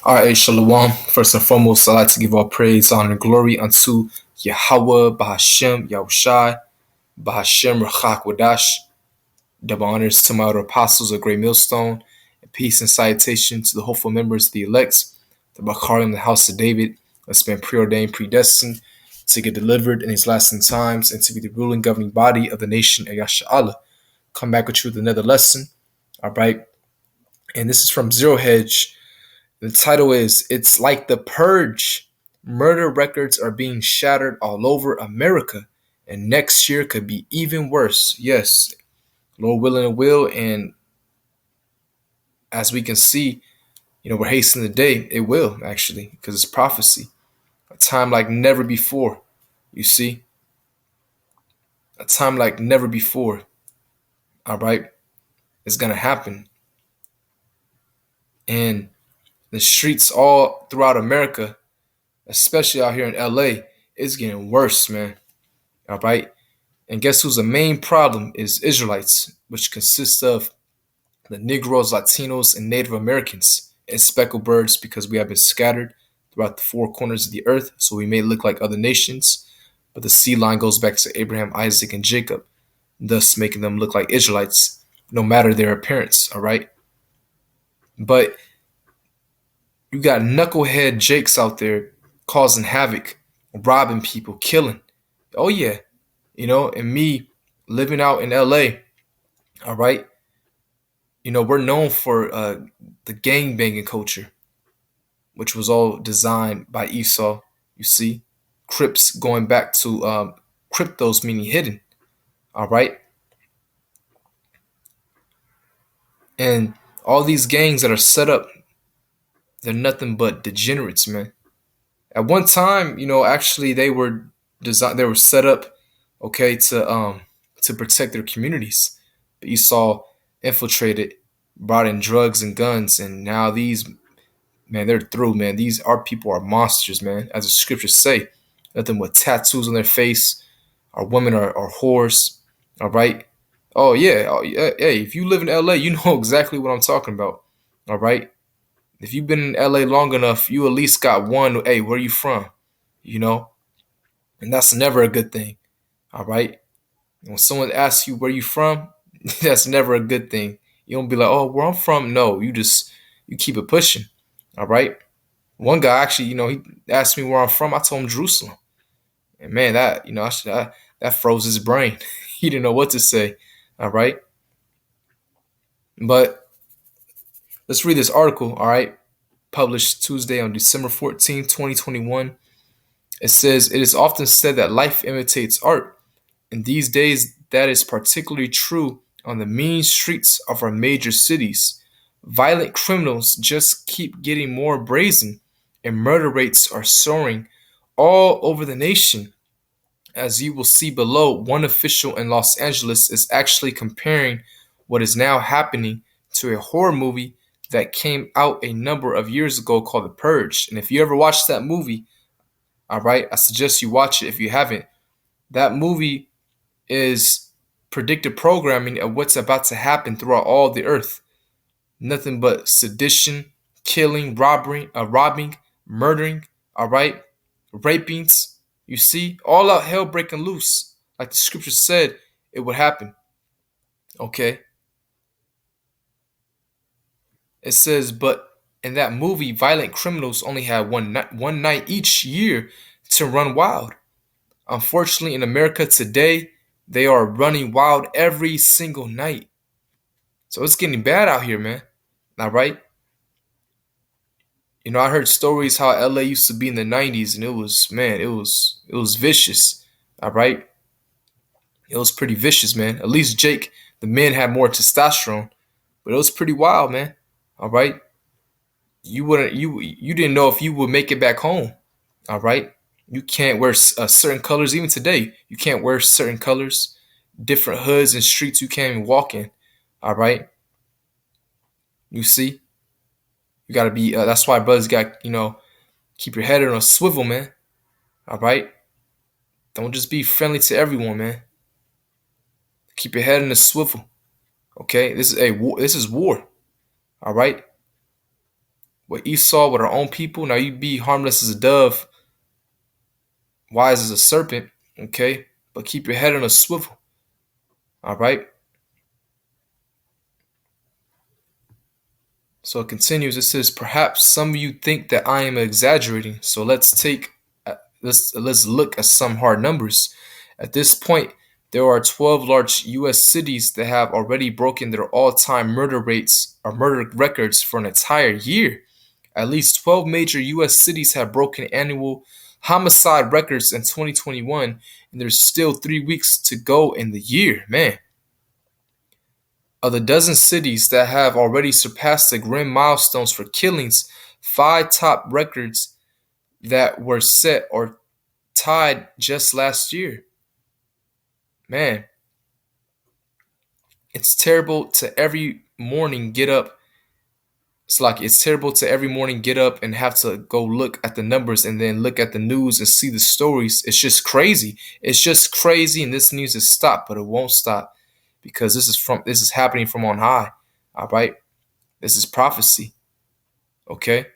All right, Shalom. First and foremost, I'd like to give all praise, honor, and glory unto Yahweh, Bahashem, Yahushai, Bahashem, Rachak, Wadash. Double honors to my other apostles, a great millstone, and peace and salutation to the hopeful members, the elects, the Bakarim, the house of David, that's been preordained, predestined to get delivered in these last end times and to be the ruling, governing body of the nation of Yasha. Come back with you with another lesson. All right. And this is from Zero Hedge. The title is It's Like the Purge. Murder records are being shattered all over America, and next year could be even worse. Yes, Lord willing and will, and as we can see, we're hastening the day. It will, actually, because it's prophecy. A time like never before, you see? A time like never before, all right? It's going to happen. And the streets all throughout America, especially out here in LA, it's getting worse, man. All right. And guess who's the main problem is Israelites, which consists of the Negroes, Latinos, and Native Americans, and speckled birds, because we have been scattered throughout the four corners of the earth, so we may look like other nations, but the seed line goes back to Abraham, Isaac, and Jacob, thus making them look like Israelites, no matter their appearance. All right. But you got knucklehead Jakes out there causing havoc, robbing people, killing. Oh yeah, and me living out in LA, all right, we're known for the gang banging culture, which was all designed by Esau, you see. Crips going back to cryptos, meaning hidden, all right. And all these gangs that are set up, they're nothing but degenerates, man. At one time, actually they were set up, okay, to protect their communities. But Esau infiltrated, brought in drugs and guns, and now these, man, they're through, man. Our people are monsters, man. As the scriptures say, nothing but tattoos on their face. Our women are whores. All right. Oh yeah. Hey, if you live in LA, you know exactly what I'm talking about. All right. If you've been in LA long enough, you at least got one. Hey, where are you from? You know, and that's never a good thing. All right. When someone asks you where you from, that's never a good thing. You don't be like, oh, where I'm from. No, you keep it pushing. All right. One guy actually, he asked me where I'm from. I told him Jerusalem, and man, that froze his brain. He didn't know what to say. All right. But let's read this article. All right. Published Tuesday on December 14th, 2021. It says, it is often said that life imitates art. In these days, that is particularly true on the mean streets of our major cities. Violent criminals just keep getting more brazen, and murder rates are soaring all over the nation. As you will see below, one official in Los Angeles is actually comparing what is now happening to a horror movie that came out a number of years ago called The Purge. And if you ever watched that movie, all right, I suggest you watch it if you haven't. That movie is predictive programming of what's about to happen throughout all the earth. Nothing but sedition, killing, robbing, murdering, all right, rapings. You see, all out hell breaking loose, like the scripture said it would happen. Okay, it says, but in that movie, violent criminals only had one night each year to run wild. Unfortunately, in America today, they are running wild every single night. So it's getting bad out here, man. All right. I heard stories how LA used to be in the 90s, and it was, man, it was vicious. All right. It was pretty vicious, man. At least Jake, the men had more testosterone, but it was pretty wild, man. All right. You didn't know if you would make it back home. All right. You can't wear certain colors. Even today, you can't wear certain colors. Different hoods and streets you can't even walk in. All right. You see, you gotta be. That's why brothers got keep your head on a swivel, man. All right. Don't just be friendly to everyone, man. Keep your head in a swivel. Okay. This is war. All right. What Esau with our own people. Now you be harmless as a dove, wise as a serpent, okay? But keep your head on a swivel, all right? So it continues. It says, "Perhaps some of you think that I am exaggerating. So let's look at some hard numbers. At this point, there are 12 large U.S. cities that have already broken their all-time murder rates or murder records for an entire year. At least 12 major U.S. cities have broken annual homicide records in 2021, and there's still 3 weeks to go in the year. Man, of the dozen cities that have already surpassed the grim milestones for killings, five top records that were set or tied just last year. Man, it's terrible to every morning get up. It's terrible to every morning get up and have to go look at the numbers and then look at the news and see the stories. It's just crazy. It's just crazy, and this needs to stop, but it won't stop because this is happening from on high. All right, this is prophecy. Okay,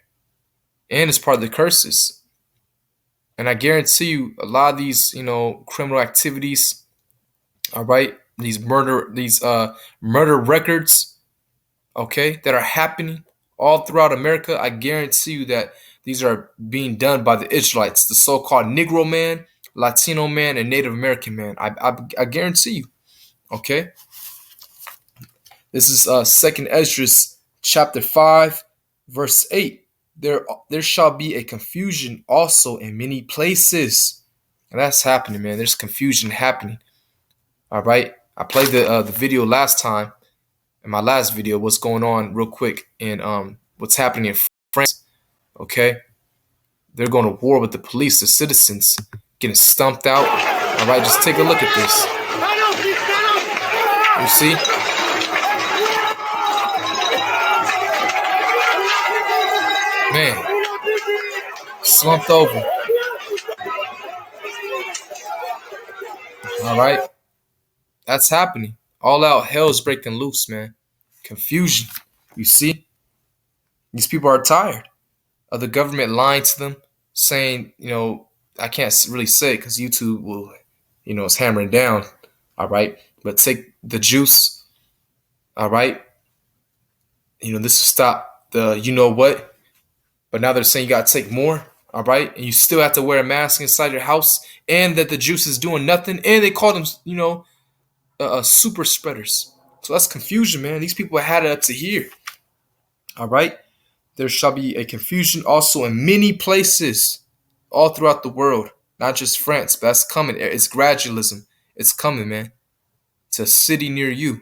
and it's part of the curses. And I guarantee you, a lot of these, criminal activities, all right, these murder records, okay, that are happening all throughout America. I guarantee you that these are being done by the Israelites, the so-called Negro man, Latino man, and Native American man. I guarantee you. Okay, this is Second Esdras chapter 5, verse 8. There shall be a confusion also in many places. And that's happening, man. There's confusion happening. All right. I played the video last time in my last video. What's going on, real quick, and what's happening in France? Okay, they're going to war with the police. The citizens getting stumped out. All right, just take a look at this. You see? Man, slumped over. All right, that's happening. All out hell's breaking loose, man. Confusion. You see? These people are tired of the government lying to them, saying, I can't really say it because YouTube will, it's hammering down. All right. But take the juice. All right. This will stop the, what? But now they're saying you got to take more. All right. And you still have to wear a mask inside your house, and that the juice is doing nothing. And they call them, super spreaders. So that's confusion, man. These people had it up to here. All right. There shall be a confusion also in many places all throughout the world, not just France, but that's coming. It's gradualism. It's coming, man, to a city near you.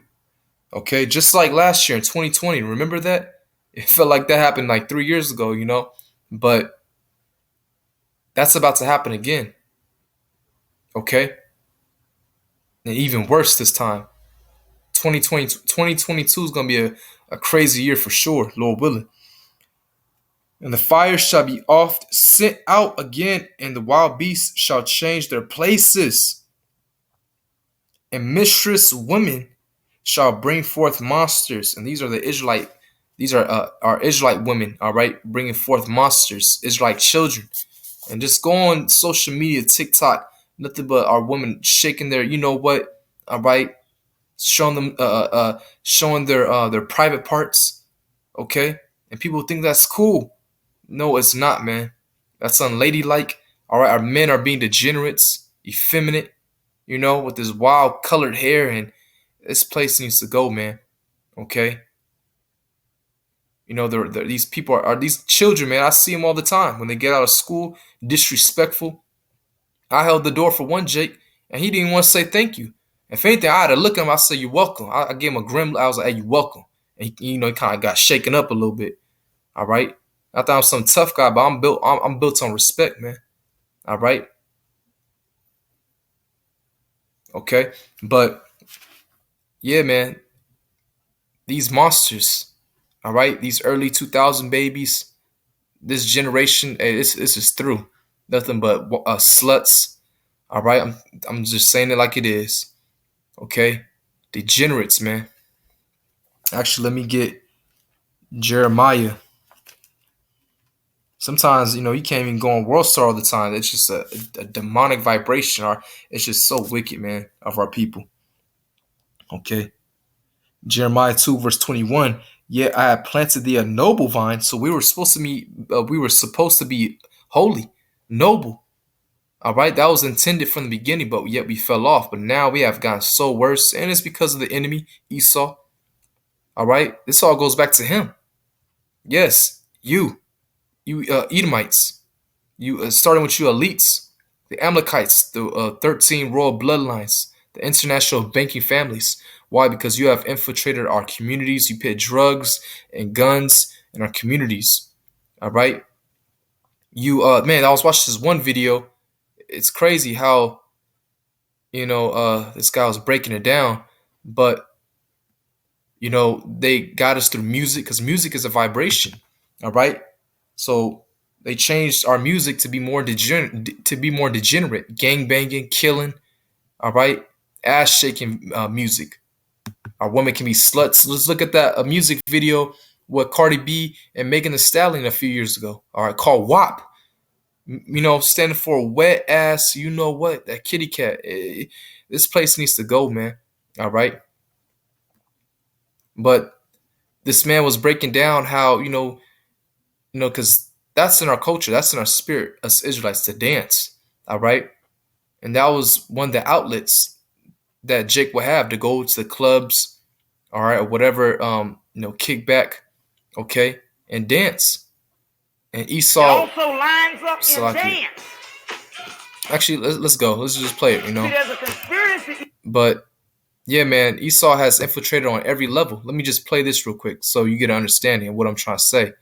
Okay, just like last year in 2020. Remember that? It felt like that happened like 3 years ago, but that's about to happen again. Okay, and even worse this time. 2022 is going to be a crazy year for sure, Lord willing. And the fire shall be oft sent out again, and the wild beasts shall change their places. And mistress women shall bring forth monsters. And these are our Israelite women, all right, bringing forth monsters, Israelite children. And just go on social media, TikTok, nothing but our women shaking their, all right, showing them, showing their private parts, okay, and people think that's cool. No, it's not, man. That's unladylike. All right, our men are being degenerates, effeminate, with this wild colored hair, and this place needs to go, man. Okay. These people are these children, man. I see them all the time when they get out of school, disrespectful. I held the door for one Jake, and he didn't want to say thank you. If anything, I had to look at him. I said, "You're welcome." I gave him a grim. I was like, "Hey, you're welcome." And he kind of got shaken up a little bit. All right. I thought I was some tough guy, but I'm built on respect, man. All right. Okay. But yeah, man, these monsters, all right, these early 2000 babies, this generation, hey, this is through. Nothing but sluts. All right. I'm just saying it like it is. Okay. Degenerates, man. Actually, let me get Jeremiah Sometimes, you can't even go on World Star all the time. It's just a demonic vibration, or it's just so wicked, man, of our people. Okay. Jeremiah 2, verse 21. Yet I have planted thee a noble vine. So we were supposed to be holy, noble. All right, that was intended from the beginning, but yet we fell off. But now we have gotten so worse, and it's because of the enemy, Esau. All right, this all goes back to him. Yes, you Edomites, you starting with you elites, the Amalekites, the 13 royal bloodlines, the international banking families. Why? Because you have infiltrated our communities. You put drugs and guns in our communities. All right, man, I was watching this one video. It's crazy how this guy was breaking it down, but they got us through music because music is a vibration. All right, so they changed our music to be more degenerate, gang banging, killing. All right, ass shaking music. Our women can be sluts. Let's look at that music video with Cardi B and Megan Thee Stallion a few years ago. All right, called WAP. Standing for wet ass. You know what? That kitty cat. This place needs to go, man. All right. But this man was breaking down how because that's in our culture, that's in our spirit, us Israelites, to dance. All right, and that was one of the outlets that Jake would have to go to the clubs, all right, or whatever, kickback, okay, and dance. And Esau it also lines up in dance. Actually, let's go. Let's just play it. See, there's a conspiracy. But yeah, man, Esau has infiltrated on every level. Let me just play this real quick so you get an understanding of what I'm trying to say.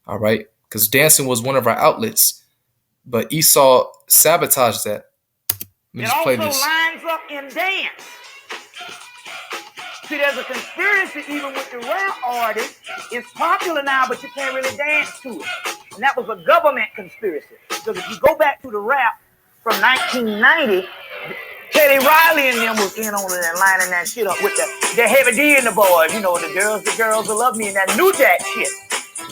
All right, because dancing was one of our outlets, but Esau sabotaged that. Let me just play this. It also lines up in dance. See, there's a conspiracy even with the rap artists. It's popular now, but you can't really dance to it. And that was a government conspiracy. Because if you go back to the rap from 1990, Teddy Riley and them was in on it and lining that shit up with the Heavy D and the boys. The girls that love me and that New Jack shit.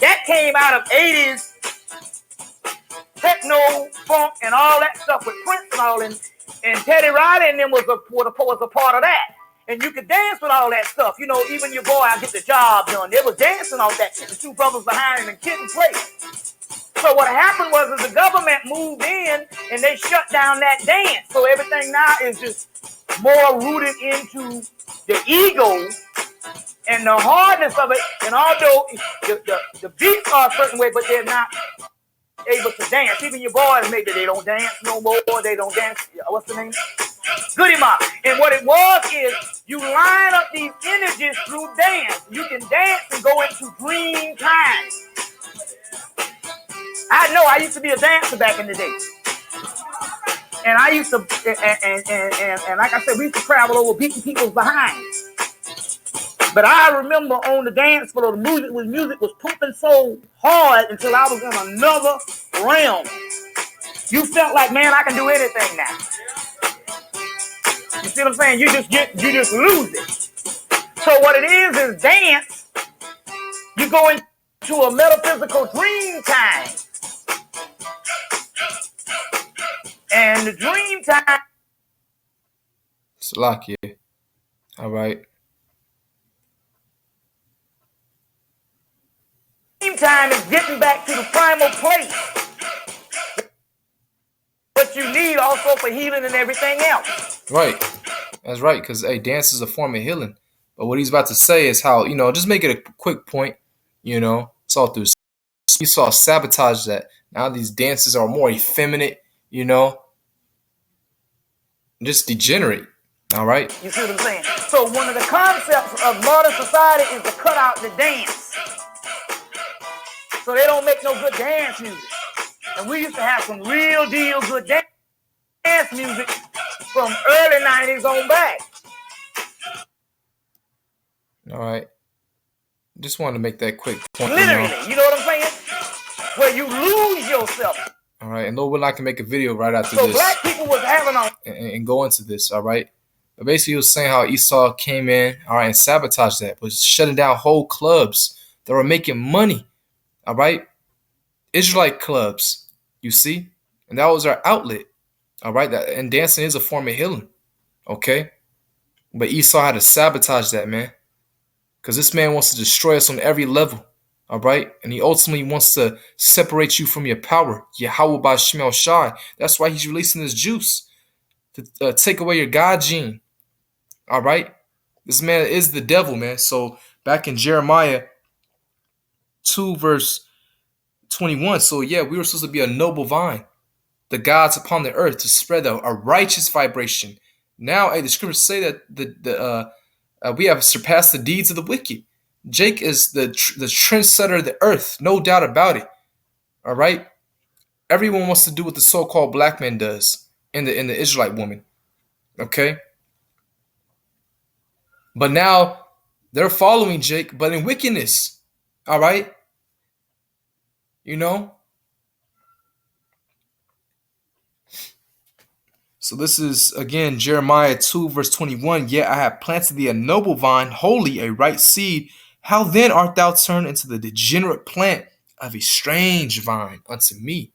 That came out of 80s techno, funk, and all that stuff with Prince and all. And Teddy Riley and them was a part of that. And you could dance with all that stuff. Even your boy, I get the job done. They was dancing on that shit. The two brothers behind him and couldn't play. So what happened was the government moved in and they shut down that dance. So everything now is just more rooted into the ego and the hardness of it. And although the beats are a certain way, but they're not able to dance. Even your boys, maybe they don't dance no more. They don't dance. What's the name? Goody Mob. And what it was is you line up these energies through dance. You can dance and go into dream time. I know I used to be a dancer back in the day. And I used to, and like I said, we used to travel over beating people's behind. But I remember on the dance floor, the music was pumping so hard until I was in another realm. You felt like, man, I can do anything now. You see what I'm saying? You just lose it. So what it is dance. You go into a metaphysical dream time. And the dream time. Slack, yeah. All right. Dream time is getting back to the primal place. What you need also for healing and everything else. Right. That's right, because dance is a form of healing. But what he's about to say is how, just make it a quick point, it's all through. You saw sabotage that. Now these dances are more effeminate, just degenerate. All right. You see what I'm saying? So one of the concepts of modern society is to cut out the dance. So they don't make no good dance music. And we used to have some real deal good dance music from early 90s on back. All right. Just wanted to make that quick point. Literally, you know what I'm saying? Where you lose yourself. All right. And Lord willing, I can make a video right after this. So black people was having on. And go into this, all right? But basically, he was saying how Esau came in, all right, and sabotaged that, was shutting down whole clubs that were making money, all right? Israelite clubs, you see? And that was our outlet. All right. And dancing is a form of healing. Okay. But Esau had to sabotage that, man. Because this man wants to destroy us on every level. All right. And he ultimately wants to separate you from your power. Yahweh by Shemel Shai. That's why he's releasing this juice to take away your God gene. All right. This man is the devil, man. So back in Jeremiah 2, verse 21. So yeah, we were supposed to be a noble vine, the gods upon the earth, to spread a righteous vibration. Now, hey, the scriptures say that we have surpassed the deeds of the wicked. Jake is the trendsetter of the earth, no doubt about it. All right, everyone wants to do what the so-called black man does in the Israelite woman. Okay, but now they're following Jake, but in wickedness. All right, you know. So this is again Jeremiah 2, verse 21. Yet I have planted thee a noble vine, holy, a right seed. How then art thou turned into the degenerate plant of a strange vine unto me?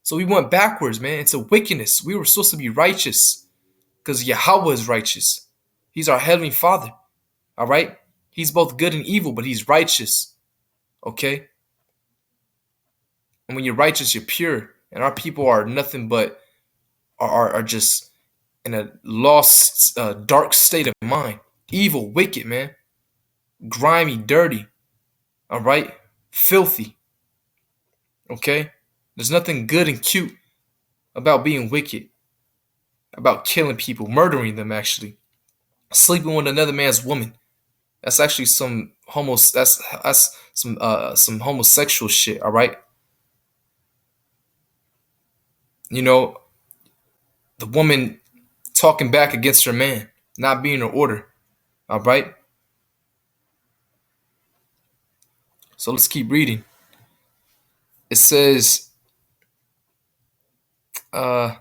So we went backwards, man, into wickedness. We were supposed to be righteous because Yahweh is righteous. He's our heavenly Father. All right? He's both good and evil, but he's righteous. Okay? And when you're righteous, you're pure. And our people are nothing but are just in a lost, dark state of mind. Evil, wicked, man. Grimy, dirty. All right? Filthy. Okay? There's nothing good and cute about being wicked, about killing people, murdering them, actually. Sleeping with another man's woman. That's actually that's some homosexual shit, all right? You know, the woman talking back against her man, not being in order, all right? So let's keep reading. It says, uh,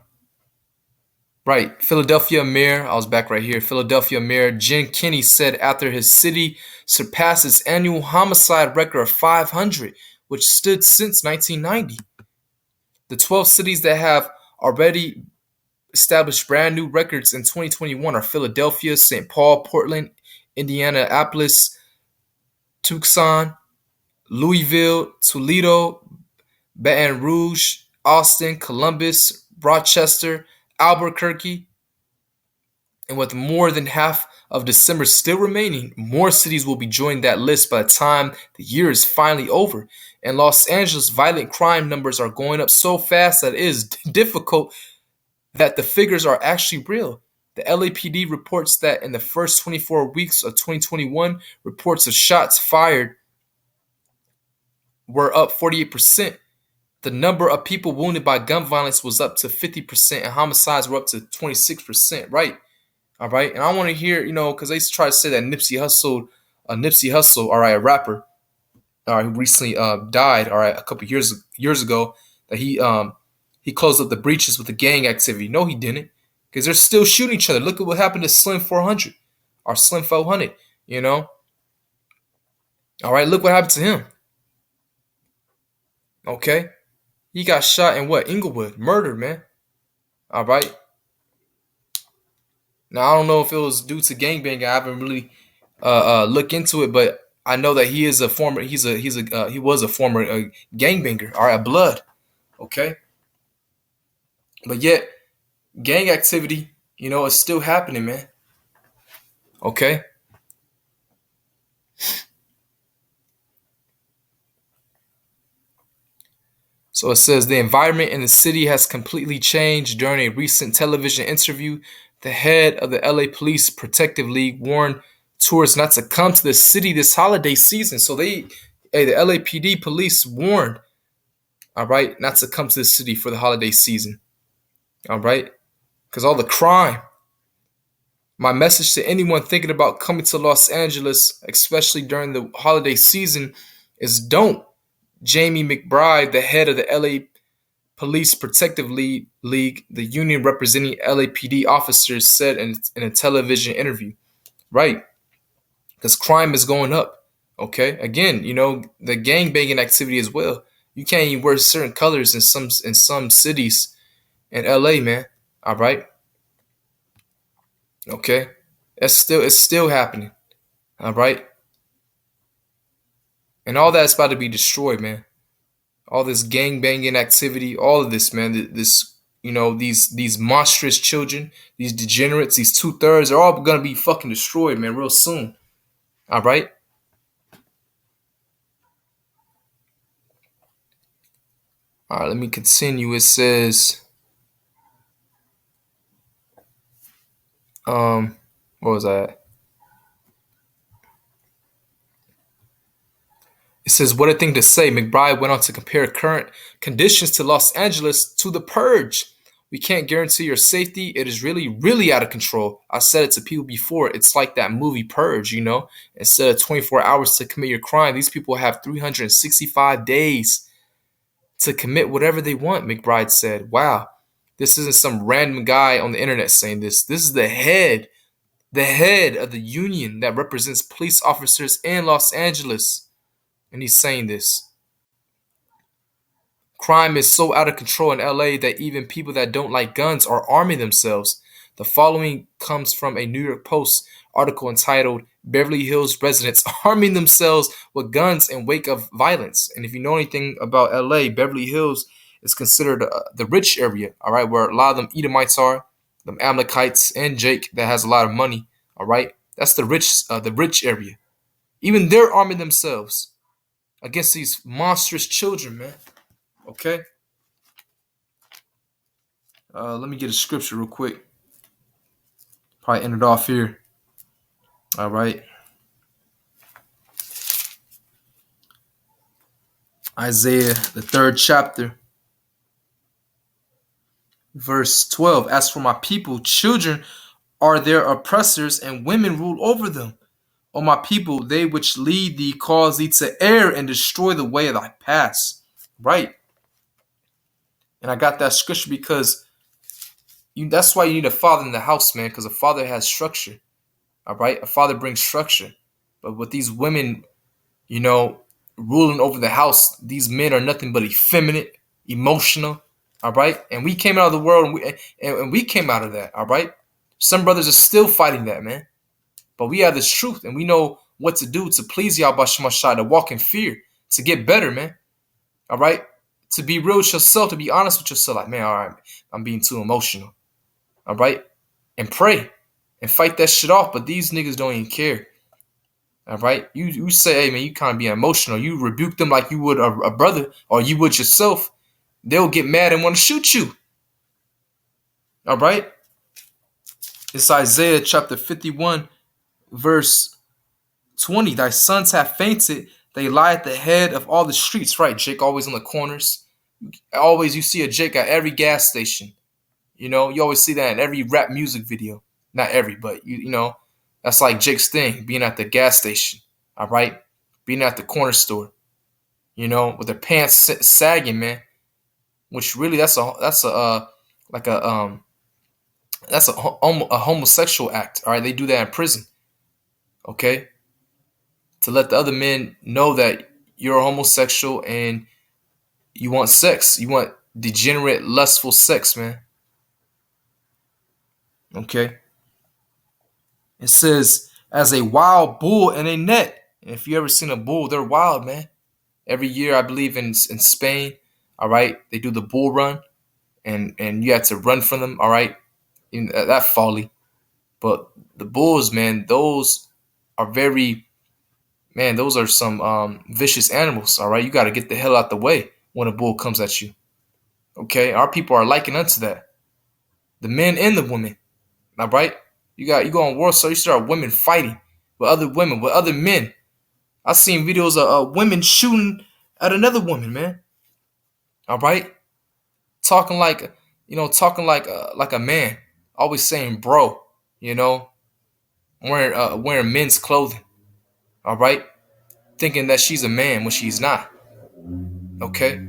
right, Philadelphia Mayor, I was back right here. Philadelphia Mayor Jen Kinney said after his city surpassed its annual homicide record of 500, which stood since 1990. The 12 cities that have already established brand new records in 2021 are Philadelphia, St. Paul, Portland, Indianapolis, Tucson, Louisville, Toledo, Baton Rouge, Austin, Columbus, Rochester, Albuquerque. And with more than half of December still remaining, more cities will be joining that list by the time the year is finally over. In Los Angeles, violent crime numbers are going up so fast that it is difficult that the figures are actually real. The LAPD reports that in the first 24 weeks of 2021, reports of shots fired were up 48%. The number of people wounded by gun violence was up to 50%, and homicides were up to 26%, right? All right. And I want to hear, because they try to say that Nipsey Hussle, all right, a rapper, all right, who recently died, all right, a couple years ago, that he closed up the breaches with the gang activity. No, he didn't, because they're still shooting each other. Look at what happened to Slim 400 or Slim 400. All right, look what happened to him. Okay, he got shot in what? Inglewood, murdered, man. All right. Now I don't know if it was due to gangbanging. I haven't really looked into it, but I know that he is a former. He was a former gangbanger. All right, blood. Okay, but yet gang activity, is still happening, man. Okay. So it says the environment in the city has completely changed. During a recent television interview, the head of the LA Police Protective League warned tourists not to come to the city this holiday season. So the LAPD police warned, all right, not to come to the city for the holiday season. All right, because all the crime. My message to anyone thinking about coming to Los Angeles, especially during the holiday season, is don't. Jamie McBride, the head of the LA Police Protective League, the union representing LAPD officers, said in a television interview. Right. Because crime is going up. Okay. Again, the gang banging activity as well. You can't even wear certain colors in some cities in LA, man. All right, okay, it's still happening. All right, and all that's about to be destroyed, man. All this gang banging activity, all of this, man. This, these monstrous children, these degenerates, these 2/3 are all gonna be fucking destroyed, man, real soon. All right. All right. Let me continue. It says, what was that? It says, what a thing to say. McBride went on to compare current conditions to Los Angeles to the Purge. We can't guarantee your safety. It is really, really out of control. I said it to people before. It's like that movie Purge, you know? Instead of 24 hours to commit your crime, these people have 365 days to commit whatever they want, McBride said. Wow. This isn't some random guy on the internet saying this. This is the head of the union that represents police officers in Los Angeles. And he's saying this. Crime is so out of control in LA that even people that don't like guns are arming themselves. The following comes from a New York Post article entitled Beverly Hills Residents Arming Themselves with Guns in Wake of Violence. And if you know anything about LA, Beverly Hills is considered the rich area, all right, where a lot of them Edomites are, them Amalekites, and Jake that has a lot of money, all right? That's the rich area. Even they're arming themselves against these monstrous children, man. Okay? Let me get a scripture real quick. Probably end it off here. All right. Isaiah, the 3rd chapter, verse 12. As for my people, children are their oppressors, and women rule over them. O my people, they which lead thee cause thee to err and destroy the way of thy paths. Right. And I got that scripture because that's why you need a father in the house, man, because a father has structure. All right. A father brings structure. But with these women, ruling over the house, these men are nothing but effeminate, emotional. All right. And we came out of the world and we came out of that. All right. Some brothers are still fighting that, man. But we have this truth and we know what to do to please Yahweh Shemashai, to walk in fear, to get better, man. All right. To be real with yourself, to be honest with yourself. Like, man, all right, I'm being too emotional. All right. And pray and fight that shit off. But these niggas don't even care. All right. You say, hey, man, you kind of being emotional. You rebuke them like you would a brother or you would yourself. They'll get mad and want to shoot you. All right. It's Isaiah chapter 51. Verse 20, thy sons have fainted. They lie at the head of all the streets. Right, Jake, always on the corners. Always you see a Jake at every gas station. You always see that in every rap music video. Not every, but, that's like Jake's thing, being at the gas station. All right? Being at the corner store. With their pants sagging, man. Which really, that's a homosexual act. All right? They do that in prison. Okay, to let the other men know that you're a homosexual and you want sex. You want degenerate, lustful sex, man. Okay. It says, as a wild bull in a net. And if you ever seen a bull, they're wild, man. Every year, I believe in Spain, all right, they do the bull run. And you have to run from them, all right. That folly. But the bulls, man, those are those are some vicious animals, all right? You got to get the hell out the way when a bull comes at you, okay? Our people are liking unto that. The men and the women, all right? You go on World Star, you start women fighting with other women, with other men. I've seen videos of women shooting at another woman, man, all right? Talking like a man, always saying bro, wearing men's clothing, all right? Thinking that she's a man when she's not. Okay?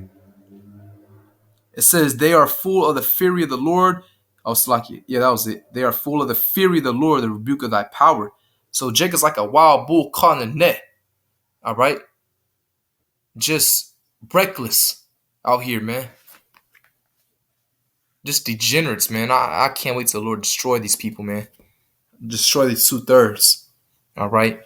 It says, they are full of the fury of the Lord. Oh, Slakia. Yeah, that was it. They are full of the fury of the Lord, the rebuke of thy power. So Jacob's like a wild bull caught in a net. All right? Just reckless out here, man. Just degenerates, man. I can't wait till the Lord destroy these people, man. Destroy these 2/3. All right.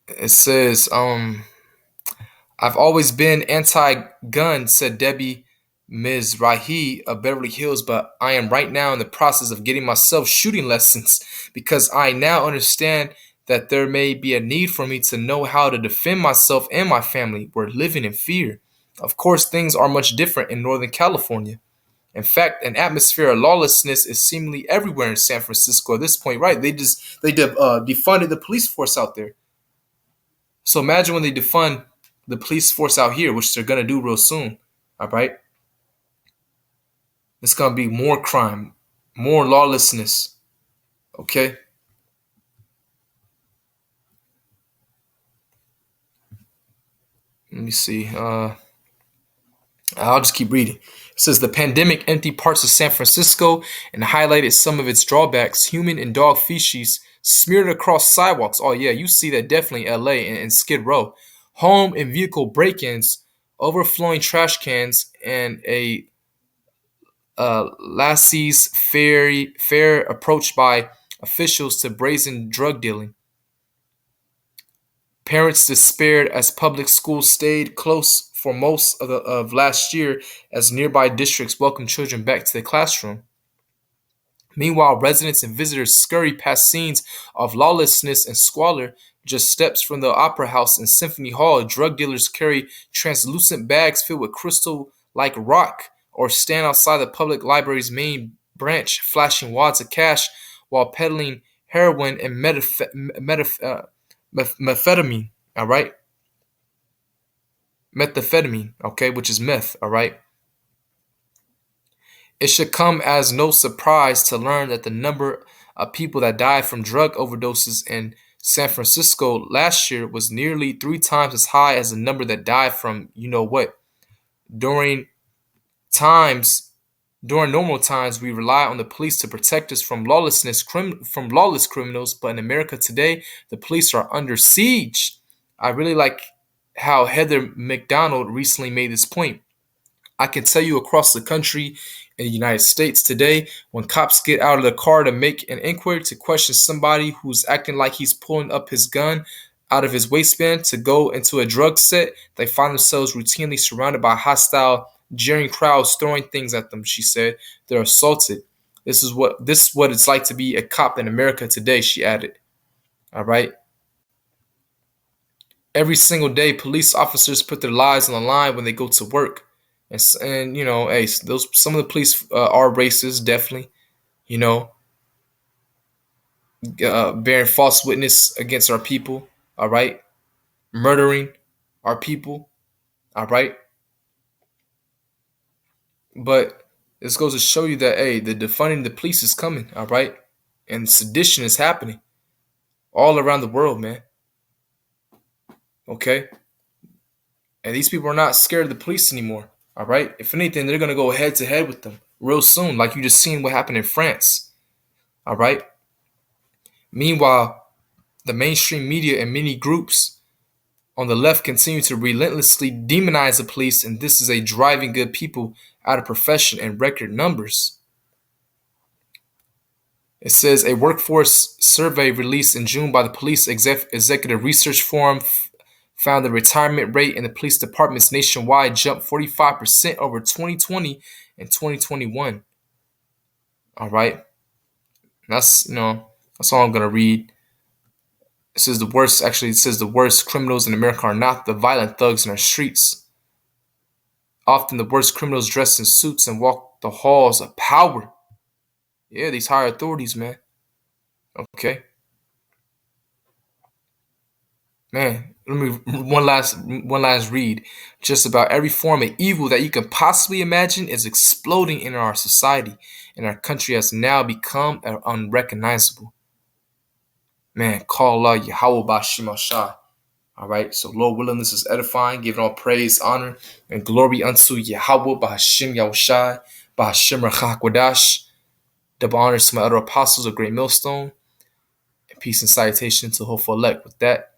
It says, I've always been anti-gun, said Debbie Mizrahi of Beverly Hills, but I am right now in the process of getting myself shooting lessons because I now understand that there may be a need for me to know how to defend myself and my family. We're living in fear. Of course, things are much different in Northern California. In fact, an atmosphere of lawlessness is seemingly everywhere in San Francisco at this point, right? Defunded the police force out there. So imagine when they defund the police force out here, which they're gonna do real soon. All right, it's gonna be more crime, more lawlessness. Okay. Let me see. I'll just keep reading. It says the pandemic emptied parts of San Francisco and highlighted some of its drawbacks. Human and dog feces smeared across sidewalks. Oh yeah, you see that definitely in LA and Skid Row. Home and vehicle break-ins, overflowing trash cans, and a laissez fair approach by officials to brazen drug dealing. Parents despaired as public schools stayed closed for most of last year as nearby districts welcomed children back to the classroom. Meanwhile, residents and visitors scurry past scenes of lawlessness and squalor. Just steps from the Opera House and Symphony Hall, drug dealers carry translucent bags filled with crystal like rock or stand outside the public library's main branch, flashing wads of cash while peddling heroin and methamphetamine. All right, methamphetamine. Okay, which is meth. All right. It should come as no surprise to learn that the number of people that died from drug overdoses in San Francisco last year was nearly 3 times as high as the number that died from you know what. During times, during normal times, we rely on the police to protect us from from lawless criminals. But in America today, the police are under siege. I really like how Heather McDonald recently made this point. I can tell you across the country in the United States today, when cops get out of the car to make an inquiry to question somebody who's acting like he's pulling up his gun out of his waistband to go into a drug set, they find themselves routinely surrounded by hostile, jeering crowds throwing things at them, she said. They're assaulted. This is what it's like to be a cop in America today, she added. All right. Every single day, police officers put their lives on the line when they go to work. And you know, hey, those some of the police are racist, definitely. You know, bearing false witness against our people. All right, murdering our people. All right, but this goes to show you that hey, the defunding the police is coming. All right, and sedition is happening all around the world, man. Okay, and these people are not scared of the police anymore. All right, if anything, they're gonna go head to head with them real soon, like you just seen what happened in France. All right. Meanwhile, the mainstream media and many groups on the left continue to relentlessly demonize the police, and this is a driving good people out of profession in record numbers. It says a workforce survey released in June by the Police Executive Research Forum found the retirement rate in the police departments nationwide jumped 45% over 2020 and 2021. All right. That's all I'm going to read. It says the worst criminals in America are not the violent thugs in our streets. Often the worst criminals dress in suits and walk the halls of power. Yeah, these higher authorities, man. Okay. Man, let me one last read. Just about every form of evil that you can possibly imagine is exploding in our society, and our country has now become unrecognizable. Man, call Allah Yahweh Bashim Shah. All right, so Lord willing, this is edifying, giving all praise, honor, and glory unto Yahweh Bahashim Yahushai, Bahashim Rachakwadash. Double honors to my other apostles of Great Millstone, and peace and salutation to hopeful elect. With that,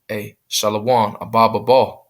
Hey, Shalom, Ababa Ball.